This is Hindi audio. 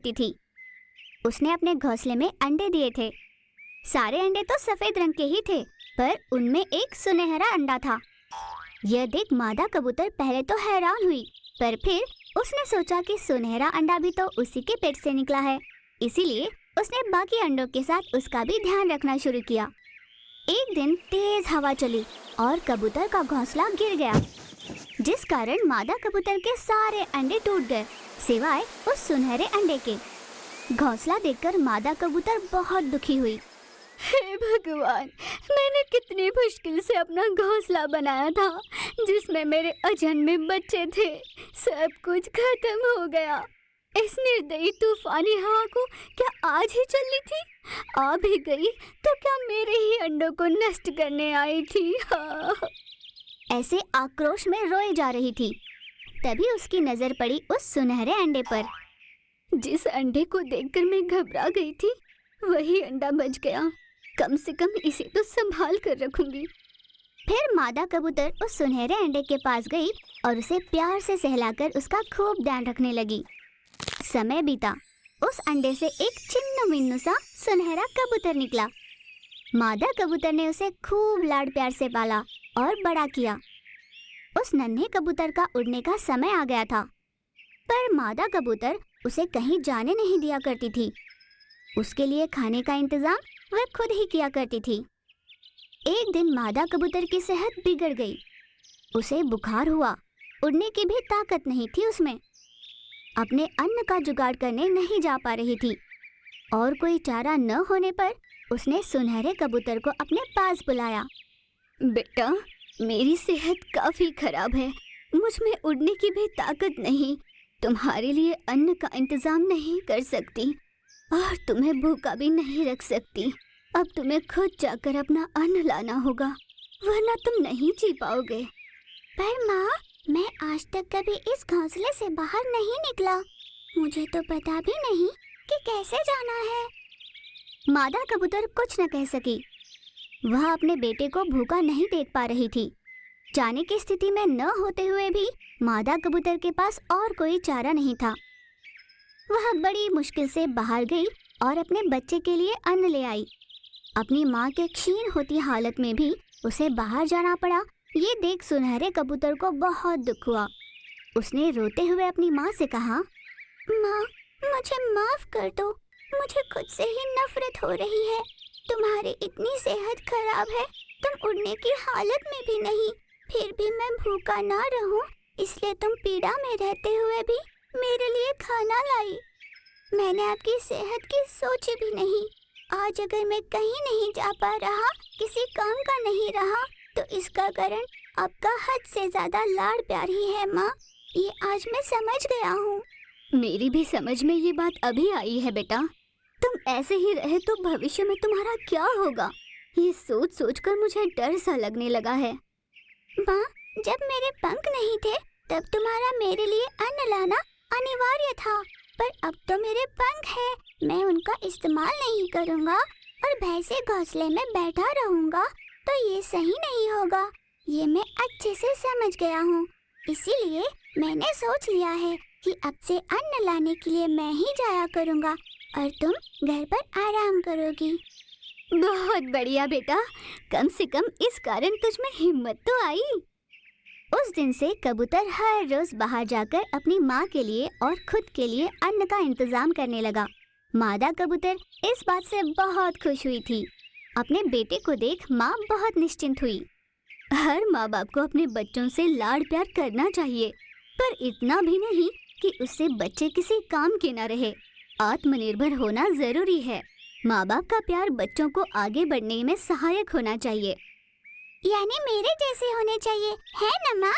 करती थी। उसने अपने घोंसले में अंडे दिए थे। सारे अंडे तो सफेद रंग के ही थे, पर उनमें एक सुनहरा अंडा था। यह देख मादा कबूतर पहले तो हैरान हुई, पर फिर उसने सोचा कि सुनहरा अंडा भी तो उसी के पेट से निकला है, इसीलिए उसने बाकी अंडों के साथ उसका भी ध्यान रखना शुरू किया। एक दिन तेज हवा चली और कबूतर का घोंसला गिर गया, जिस कारण मादा कबूतर के सारे अंडे टूट गए, सिवाय उस सुनहरे अंडे के। घोंसला देखकर मादा कबूतर बहुत दुखी हुई। हे भगवान, मैंने कितनी मुश्किल से अपना घोंसला बनाया था, जिसमें मेरे अजन्मे बच्चे थे। सब कुछ खत्म हो गया। इस निर्दयी तूफानी हवा को क्या आज ही चलनी थी? आ भी गई तो क्या मेरे ही अंडों को नष्ट करने आई थी? हाँ। ऐसे आक्रोश में रोए जा रही थी। तभी उसकी नजर पड़ी उस सुनहरे अंडे पर। जिस अंडे को देखकर मैं घबरा गई थी, वही अंडा बच गया। कम से कम इसे तो संभाल कर रखूंगी। फिर मादा कबूतर उस सुनहरे अंडे के पास गई और उसे प्यार से सहलाकर उसका खूब ध्यान रखने लगी। समय बीता। उस अंडे से एक चिन्नु मिन्नु सा सुनहरा कबूतर निकला। मादा कबूतर ने उसे खूब लाड प्यार से पाला और बड़ा किया। उस नन्हे कबूतर का उड़ने का समय आ गया था, पर मादा कबूतर उसे कहीं जाने नहीं दिया करती थी। उसके लिए खाने का इंतजाम वह खुद ही किया करती थी। एक दिन मादा कबूतर की सेहत बिगड़ गई। उसे बुखार हुआ। उड़ने की भी ताकत नहीं थी उसमें। अपने अन्न का जुगाड़ करने नहीं जा पा रही थी और कोई चारा न होने पर उसने सुनहरे कबूतर को अपने पास बुलाया। बेटा, मेरी सेहत काफी खराब है। मुझ में उड़ने की भी ताकत नहीं। तुम्हारे लिए अन्न का इंतजाम नहीं कर सकती और तुम्हें भूखा भी नहीं रख सकती। अब तुम्हें खुद जाकर अपना अन्न लाना होगा, वरना तुम नहीं जी पाओगे। पर माँ, मैं आज तक कभी इस घोंसले से बाहर नहीं निकला। मुझे तो पता भी नहीं कि कैसे जाना है। मादा कबूतर कुछ न कह सकी। वह अपने बेटे को भूखा नहीं देख पा रही थी। जाने की स्थिति में न होते हुए भी मादा कबूतर के पास और कोई चारा नहीं था। वह बड़ी मुश्किल से बाहर गई और अपने बच्चे के लिए अन्न ले आई। अपनी माँ के क्षीण होती हालत में भी उसे बाहर जाना पड़ा। ये देख सुनहरे कबूतर को बहुत दुख हुआ। उसने रोते हुए अपनी माँ से कहा, माँ, मुझे माफ कर दो। मुझे खुद से ही नफरत हो रही है। तुम्हारी इतनी सेहत खराब है, तुम उड़ने की हालत में भी नहीं, फिर भी मैं भूखा ना रहूं, इसलिए तुम पीड़ा में रहते हुए भी मेरे लिए खाना लाई। मैंने आपकी सेहत की सोची भी नहीं। आज अगर मैं कहीं नहीं जा पा रहा, किसी काम का नहीं रहा, तो इसका कारण आपका हद से ज्यादा लाड़ प्यार ही है माँ। ये आज मैं समझ गया हूँ। मेरी भी समझ में ये बात अभी आई है बेटा। तुम ऐसे ही रहे तो भविष्य में तुम्हारा क्या होगा, ये सोच सोच कर मुझे डर सा लगने लगा है। माँ, जब मेरे पंख नहीं थे तब तुम्हारा मेरे लिए अन्न लाना अनिवार्य था, पर अब तो मेरे पंख है, मैं उनका इस्तेमाल नहीं करूँगा और भय से घोंसले में बैठा रहूँगा, तो ये सही नहीं होगा। ये मैं अच्छे से समझ गया हूँ। इसीलिए मैंने सोच लिया है कि अब से अन्न लाने के लिए मैं ही जाया करूँगा और तुम घर पर आराम करोगी। बहुत बढ़िया बेटा, कम से कम इस कारण तुझ में हिम्मत तो आई। उस दिन से कबूतर हर रोज बाहर जाकर अपनी माँ के लिए और खुद के लिए अन्न का इंतजाम करने लगा। मादा कबूतर इस बात से बहुत खुश हुई थी। अपने बेटे को देख माँ बहुत निश्चिंत हुई। हर माँ बाप को अपने बच्चों से लाड़ प्यार करना चाहिए, पर इतना भी नहीं कि उससे बच्चे किसी काम के न रहे। आत्मनिर्भर होना जरूरी है। माँ बाप का प्यार बच्चों को आगे बढ़ने में सहायक होना चाहिए। यानी मेरे जैसे होने चाहिए, है ना माँ?